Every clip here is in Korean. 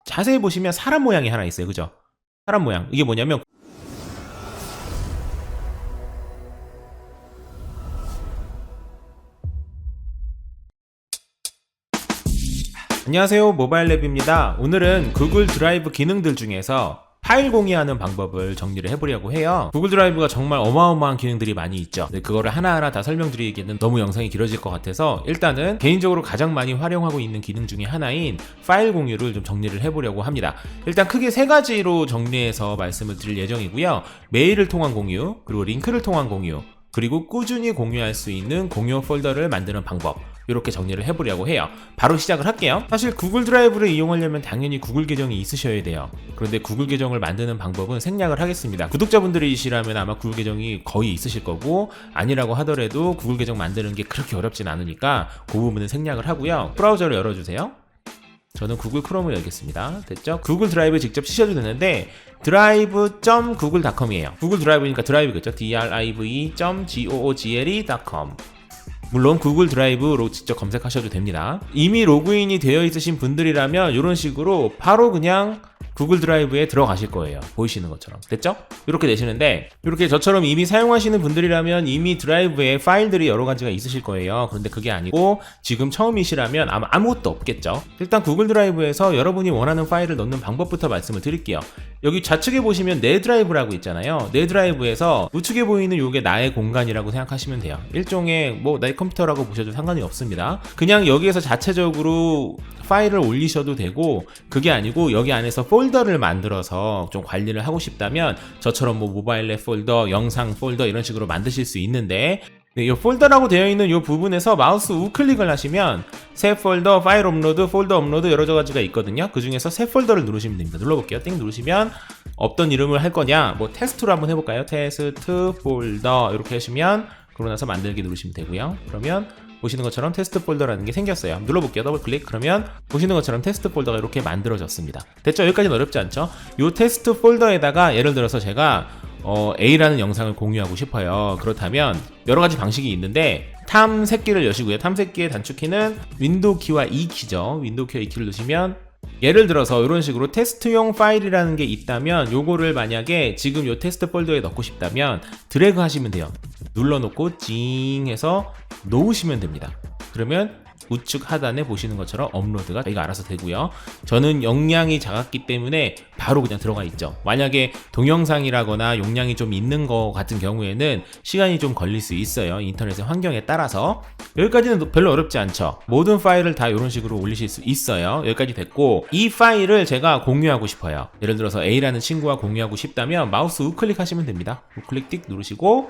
자세히 보시면 사람 모양이 하나 있어요. 그죠? 사람 모양. 이게 뭐냐면 안녕하세요, 모바일랩입니다. 오늘은 구글 드라이브 기능들 중에서 파일 공유하는 방법을 정리를 해보려고 해요. 구글 드라이브가 정말 어마어마한 기능들이 많이 있죠. 근데 그거를 하나하나 다 설명드리기에는 너무 영상이 길어질 것 같아서 일단은 개인적으로 가장 많이 활용하고 있는 기능 중에 하나인 파일 공유를 좀 정리를 해보려고 합니다. 일단 크게 세 가지로 정리해서 말씀을 드릴 예정이고요. 메일을 통한 공유, 그리고 링크를 통한 공유, 그리고 꾸준히 공유할 수 있는 공유 폴더를 만드는 방법, 이렇게 정리를 해보려고 해요. 바로 시작을 할게요. 사실 구글 드라이브를 이용하려면 당연히 구글 계정이 있으셔야 돼요. 그런데 구글 계정을 만드는 방법은 생략을 하겠습니다. 구독자분들이시라면 아마 구글 계정이 거의 있으실 거고, 아니라고 하더라도 구글 계정 만드는 게 그렇게 어렵진 않으니까 그 부분은 생략을 하고요. 브라우저를 열어주세요. 저는 구글 크롬을 열겠습니다. 됐죠? 구글 드라이브 직접 치셔도 되는데 drive.google.com이에요. 구글 드라이브니까 드라이브겠죠? drive.google.com. 물론 구글 드라이브로 직접 검색하셔도 됩니다. 이미 로그인이 되어 있으신 분들이라면 이런 식으로 바로 그냥 구글 드라이브에 들어가실 거예요. 보이시는 것처럼. 됐죠? 이렇게 되시는데, 이렇게 저처럼 이미 사용하시는 분들이라면 이미 드라이브에 파일들이 여러 가지가 있으실 거예요. 그런데 그게 아니고 지금 처음이시라면 아마 아무것도 없겠죠. 일단 구글 드라이브에서 여러분이 원하는 파일을 넣는 방법부터 말씀을 드릴게요. 여기 좌측에 보시면 내 드라이브라고 있잖아요. 내 드라이브에서 우측에 보이는 이게 나의 공간이라고 생각하시면 돼요. 일종의 나의 컴퓨터라고 보셔도 상관이 없습니다. 그냥 여기에서 자체적으로 파일을 올리셔도 되고, 그게 아니고 여기 안에서 폴더를 만들어서 좀 관리를 하고 싶다면 저처럼 모바일 앱 폴더, 영상 폴더 이런 식으로 만드실 수 있는데, 이 폴더라고 되어 있는 이 부분에서 마우스 우클릭을 하시면 새 폴더, 파일 업로드, 폴더 업로드 여러 가지가 있거든요. 그 중에서 새 폴더를 누르시면 됩니다. 눌러볼게요. 띵 누르시면 어떤 이름을 할 거냐, 테스트로 한번 해볼까요? 테스트 폴더 이렇게 하시면, 그러고 나서 만들기 누르시면 되고요. 그러면 보시는 것처럼 테스트 폴더라는 게 생겼어요. 눌러볼게요. 더블 클릭. 그러면 보시는 것처럼 테스트 폴더가 이렇게 만들어졌습니다. 됐죠? 여기까지는 어렵지 않죠? 이 테스트 폴더에다가 예를 들어서 제가 A라는 영상을 공유하고 싶어요. 그렇다면 여러 가지 방식이 있는데, 탐색기를 여시고요. 탐색기의 단축키는 윈도우 키와 E 키죠. 윈도우 키와 E 키를 누르시면, 예를 들어서 이런 식으로 테스트용 파일이라는 게 있다면 요거를 만약에 지금 요 테스트 폴더에 넣고 싶다면 드래그 하시면 돼요. 눌러놓고 징 해서 놓으시면 됩니다. 그러면 우측 하단에 보시는 것처럼 업로드가 이거 알아서 되고요. 저는 용량이 작았기 때문에 바로 그냥 들어가 있죠. 만약에 동영상이라거나 용량이 좀 있는 거 같은 경우에는 시간이 좀 걸릴 수 있어요. 인터넷의 환경에 따라서. 여기까지는 별로 어렵지 않죠. 모든 파일을 다 이런 식으로 올리실 수 있어요. 여기까지 됐고, 이 파일을 제가 공유하고 싶어요. 예를 들어서 A라는 친구와 공유하고 싶다면 마우스 우클릭 하시면 됩니다. 우클릭 띡 누르시고,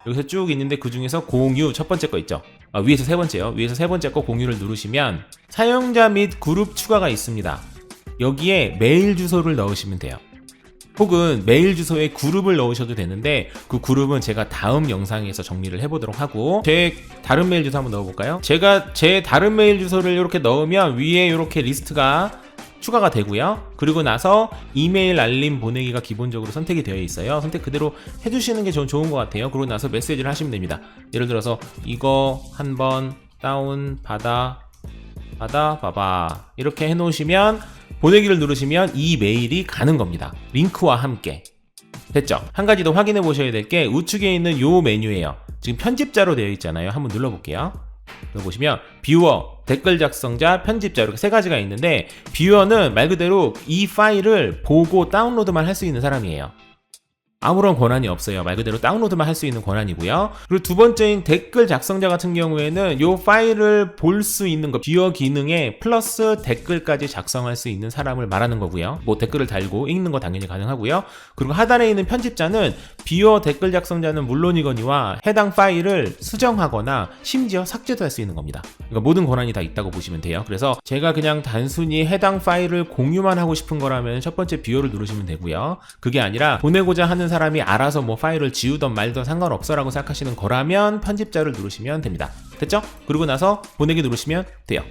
여기서 쭉 있는데 그 중에서 공유 첫 번째 거 있죠. 위에서 세 번째요. 위에서 세 번째 거 공유를 누르시면 사용자 및 그룹 추가가 있습니다. 여기에 메일 주소를 넣으시면 돼요. 혹은 메일 주소에 그룹을 넣으셔도 되는데, 그 그룹은 제가 다음 영상에서 정리를 해보도록 하고, 제 다른 메일 주소 한번 넣어볼까요? 제가 제 다른 메일 주소를 이렇게 넣으면 위에 이렇게 리스트가 추가가 되고요. 그리고 나서 이메일 알림 보내기가 기본적으로 선택이 되어 있어요. 선택 그대로 해주시는 게 좋은 것 같아요. 그러고 나서 메시지를 하시면 됩니다. 예를 들어서 이거 한번 다운 받아봐봐 이렇게 해놓으시면, 보내기를 누르시면 이 메일이 가는 겁니다. 링크와 함께. 됐죠? 한 가지 더 확인해 보셔야 될 게 우측에 있는 요 메뉴예요. 지금 편집자로 되어 있잖아요. 한번 눌러볼게요. 여기 보시면 뷰어, 댓글 작성자, 편집자 이렇게 세 가지가 있는데, 뷰어는 말 그대로 이 파일을 보고 다운로드만 할 수 있는 사람이에요. 아무런 권한이 없어요. 말 그대로 다운로드만 할 수 있는 권한이고요. 그리고 두 번째인 댓글 작성자 같은 경우에는 이 파일을 볼 수 있는 거, 뷰어 기능에 플러스 댓글까지 작성할 수 있는 사람을 말하는 거고요. 댓글을 달고 읽는 거 당연히 가능하고요. 그리고 하단에 있는 편집자는 뷰어 댓글 작성자는 물론이거니와 해당 파일을 수정하거나 심지어 삭제도 할 수 있는 겁니다. 그러니까 모든 권한이 다 있다고 보시면 돼요. 그래서 제가 그냥 단순히 해당 파일을 공유만 하고 싶은 거라면 첫 번째 뷰어를 누르시면 되고요. 그게 아니라 보내고자 하는 사람이 알아서 파일을 지우던 말던 상관없어 라고 생각하시는 거라면 편집자를 누르시면 됩니다. 됐죠? 그리고 나서 보내기 누르시면 돼요.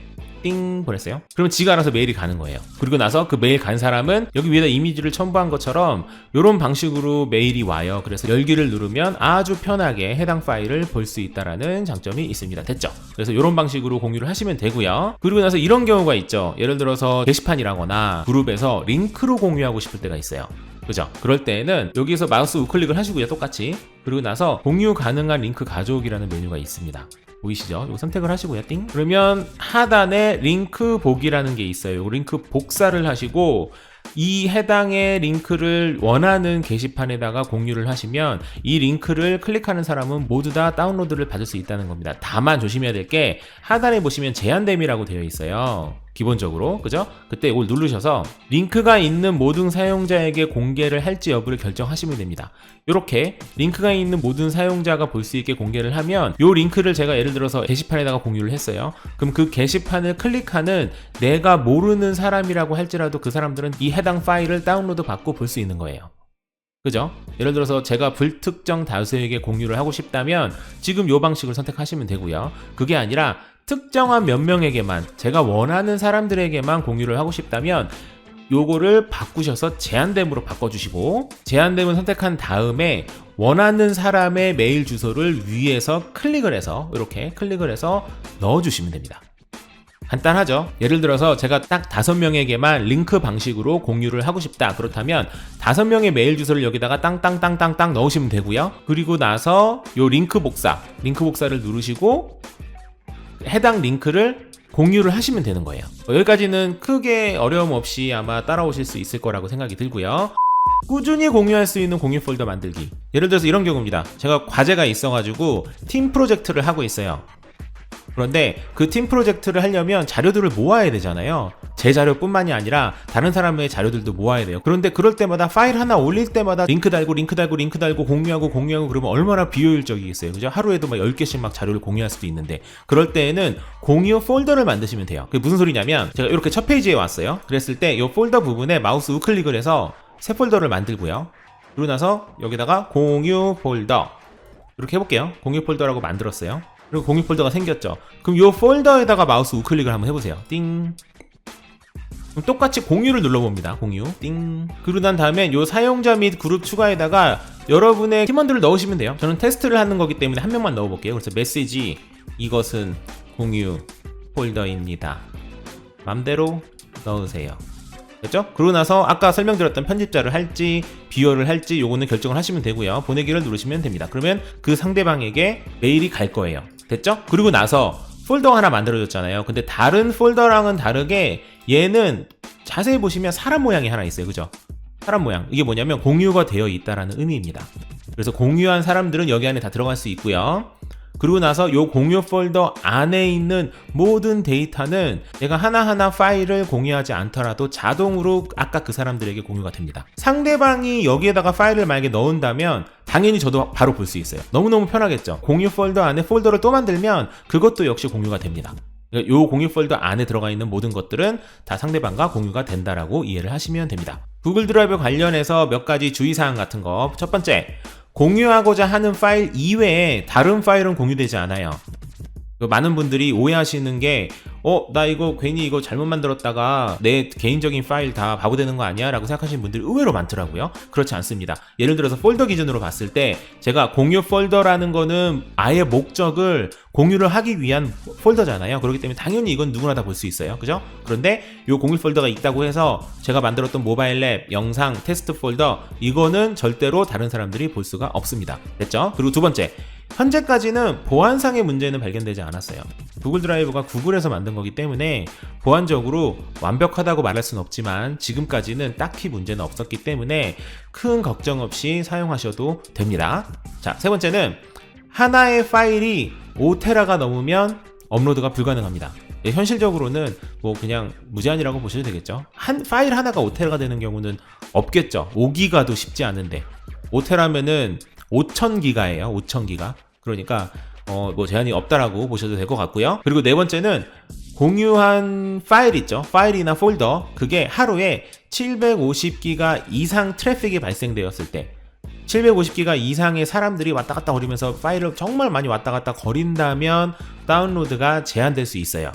띵 보냈어요. 그러면 지가 알아서 메일이 가는 거예요. 그리고 나서 그 메일 간 사람은 여기 위에다 이미지를 첨부한 것처럼 이런 방식으로 메일이 와요. 그래서 열기를 누르면 아주 편하게 해당 파일을 볼 수 있다라는 장점이 있습니다. 됐죠? 그래서 이런 방식으로 공유를 하시면 되고요. 그리고 나서 이런 경우가 있죠. 예를 들어서 게시판이라거나 그룹에서 링크로 공유하고 싶을 때가 있어요. 그죠? 그럴 때에는 여기서 마우스 우클릭을 하시고요. 똑같이. 그리고 나서 공유 가능한 링크 가져오기라는 메뉴가 있습니다. 보이시죠? 이거 선택을 하시고요. 띵. 그러면 하단에 링크 보기라는 게 있어요. 링크 복사를 하시고 이 해당의 링크를 원하는 게시판에다가 공유를 하시면 이 링크를 클릭하는 사람은 모두 다 다운로드를 받을 수 있다는 겁니다. 다만 조심해야 될 게 하단에 보시면 제한됨이라고 되어 있어요. 기본적으로 그죠? 그때 이걸 누르셔서 링크가 있는 모든 사용자에게 공개를 할지 여부를 결정하시면 됩니다. 이렇게 링크가 있는 모든 사용자가 볼 수 있게 공개를 하면 이 링크를 제가 예를 들어서 게시판에다가 공유를 했어요. 그럼 그 게시판을 클릭하는 내가 모르는 사람이라고 할지라도 그 사람들은 이 해당 파일을 다운로드 받고 볼 수 있는 거예요. 그죠? 예를 들어서 제가 불특정 다수에게 공유를 하고 싶다면 지금 이 방식을 선택하시면 되고요. 그게 아니라 특정한 몇 명에게만 제가 원하는 사람들에게만 공유를 하고 싶다면 요거를 바꾸셔서 제한됨으로 바꿔주시고 제한됨을 선택한 다음에 원하는 사람의 메일 주소를 위에서 클릭을 해서 이렇게 클릭을 해서 넣어주시면 됩니다. 간단하죠? 예를 들어서 제가 딱 5명에게만 링크 방식으로 공유를 하고 싶다. 그렇다면 5명의 메일 주소를 여기다가 땅땅땅땅땅 넣으시면 되고요. 그리고 나서 요 링크 복사를 누르시고 해당 링크를 공유를 하시면 되는 거예요. 여기까지는 크게 어려움 없이 아마 따라오실 수 있을 거라고 생각이 들고요. 꾸준히 공유할 수 있는 공유 폴더 만들기. 예를 들어서 이런 경우입니다. 제가 과제가 있어가지고 팀 프로젝트를 하고 있어요. 그런데 그 팀 프로젝트를 하려면 자료들을 모아야 되잖아요. 제 자료뿐만이 아니라 다른 사람의 자료들도 모아야 돼요. 그런데 그럴 때마다 파일 하나 올릴 때마다 링크 달고 공유하고 그러면 얼마나 비효율적이겠어요. 그죠? 하루에도 막 10개씩 막 자료를 공유할 수도 있는데 그럴 때에는 공유 폴더를 만드시면 돼요. 그게 무슨 소리냐면 제가 이렇게 첫 페이지에 왔어요. 그랬을 때 이 폴더 부분에 마우스 우클릭을 해서 새 폴더를 만들고요. 그러고 나서 여기다가 공유 폴더 이렇게 해볼게요. 공유 폴더라고 만들었어요. 그리고 공유 폴더가 생겼죠. 그럼 이 폴더에다가 마우스 우클릭을 한번 해보세요. 띵. 그럼 똑같이 공유를 눌러봅니다. 공유. 띵. 그러고 난 다음에 이 사용자 및 그룹 추가에다가 여러분의 팀원들을 넣으시면 돼요. 저는 테스트를 하는 거기 때문에 한 명만 넣어볼게요. 그래서 메시지 이것은 공유 폴더입니다. 맘대로 넣으세요. 됐죠? 그러고 나서 아까 설명드렸던 편집자를 할지 비워를 할지 요거는 결정을 하시면 되고요. 보내기를 누르시면 됩니다. 그러면 그 상대방에게 메일이 갈 거예요. 됐죠? 그리고 나서 폴더 하나 만들어졌잖아요. 근데 다른 폴더랑은 다르게 얘는 자세히 보시면 사람 모양이 하나 있어요. 그죠? 사람 모양. 이게 뭐냐면 공유가 되어 있다라는 의미입니다. 그래서 공유한 사람들은 여기 안에 다 들어갈 수 있고요. 그리고 나서 이 공유 폴더 안에 있는 모든 데이터는 내가 하나하나 파일을 공유하지 않더라도 자동으로 아까 그 사람들에게 공유가 됩니다. 상대방이 여기에다가 파일을 만약에 넣은다면 당연히 저도 바로 볼 수 있어요. 너무너무 편하겠죠. 공유 폴더 안에 폴더를 또 만들면 그것도 역시 공유가 됩니다. 이 공유 폴더 안에 들어가 있는 모든 것들은 다 상대방과 공유가 된다라고 이해를 하시면 됩니다. 구글 드라이브 관련해서 몇 가지 주의사항 같은 거. 첫 번째, 공유하고자 하는 파일 이외에 다른 파일은 공유되지 않아요. 많은 분들이 오해하시는 게 나 이거 괜히 이거 잘못 만들었다가 내 개인적인 파일 다 바보 되는 거 아니야? 라고 생각하시는 분들이 의외로 많더라고요. 그렇지 않습니다. 예를 들어서 폴더 기준으로 봤을 때 제가 공유 폴더라는 거는 아예 목적을 공유를 하기 위한 폴더잖아요. 그렇기 때문에 당연히 이건 누구나 다 볼 수 있어요. 그죠? 그런데 이 공유 폴더가 있다고 해서 제가 만들었던 모바일 앱, 영상, 테스트 폴더 이거는 절대로 다른 사람들이 볼 수가 없습니다. 됐죠? 그리고 두 번째, 현재까지는 보안상의 문제는 발견되지 않았어요. 구글 드라이브가 구글에서 만든 거기 때문에 보안적으로 완벽하다고 말할 수는 없지만 지금까지는 딱히 문제는 없었기 때문에 큰 걱정 없이 사용하셔도 됩니다. 자, 세 번째는 하나의 파일이 5테라가 넘으면 업로드가 불가능합니다. 현실적으로는 뭐 그냥 무제한이라고 보셔도 되겠죠. 파일 하나가 5테라가 되는 경우는 없겠죠. 5기가도 쉽지 않은데 5테라면은 5000기가예요. 5000기가. 그러니까 뭐 제한이 없다라고 보셔도 될 것 같고요. 그리고 네 번째는 공유한 파일 있죠. 파일이나 폴더. 그게 하루에 750기가 이상 트래픽이 발생되었을 때 750기가 이상의 사람들이 왔다 갔다 거리면서 파일을 정말 많이 왔다 갔다 거린다면 다운로드가 제한될 수 있어요.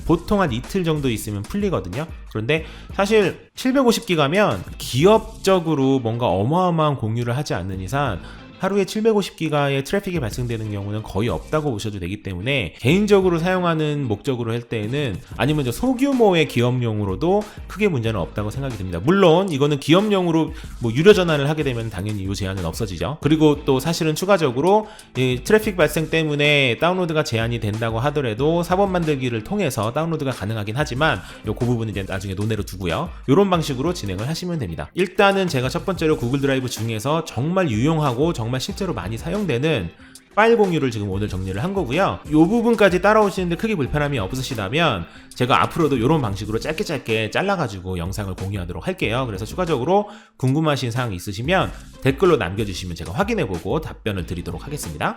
보통 한 이틀 정도 있으면 풀리거든요. 그런데 사실 750기가면 기업적으로 뭔가 어마어마한 공유를 하지 않는 이상 하루에 750기가의 트래픽이 발생되는 경우는 거의 없다고 보셔도 되기 때문에 개인적으로 사용하는 목적으로 할 때에는 아니면 소규모의 기업용으로도 크게 문제는 없다고 생각이 듭니다. 물론 이거는 기업용으로 뭐 유료 전환을 하게 되면 당연히 이 제한은 없어지죠. 그리고 또 사실은 추가적으로 이 트래픽 발생 때문에 다운로드가 제한이 된다고 하더라도 사본 만들기를 통해서 다운로드가 가능하긴 하지만 그 부분은 이제 나중에 논의로 두고요. 이런 방식으로 진행을 하시면 됩니다. 일단은 제가 첫 번째로 구글 드라이브 중에서 정말 유용하고 정말 실제로 많이 사용되는 파일 공유를 지금 오늘 정리를 한 거고요. 이 부분까지 따라오시는데 크게 불편함이 없으시다면 제가 앞으로도 이런 방식으로 짧게 잘라가지고 영상을 공유하도록 할게요. 그래서 추가적으로 궁금하신 사항이 있으시면 댓글로 남겨주시면 제가 확인해보고 답변을 드리도록 하겠습니다.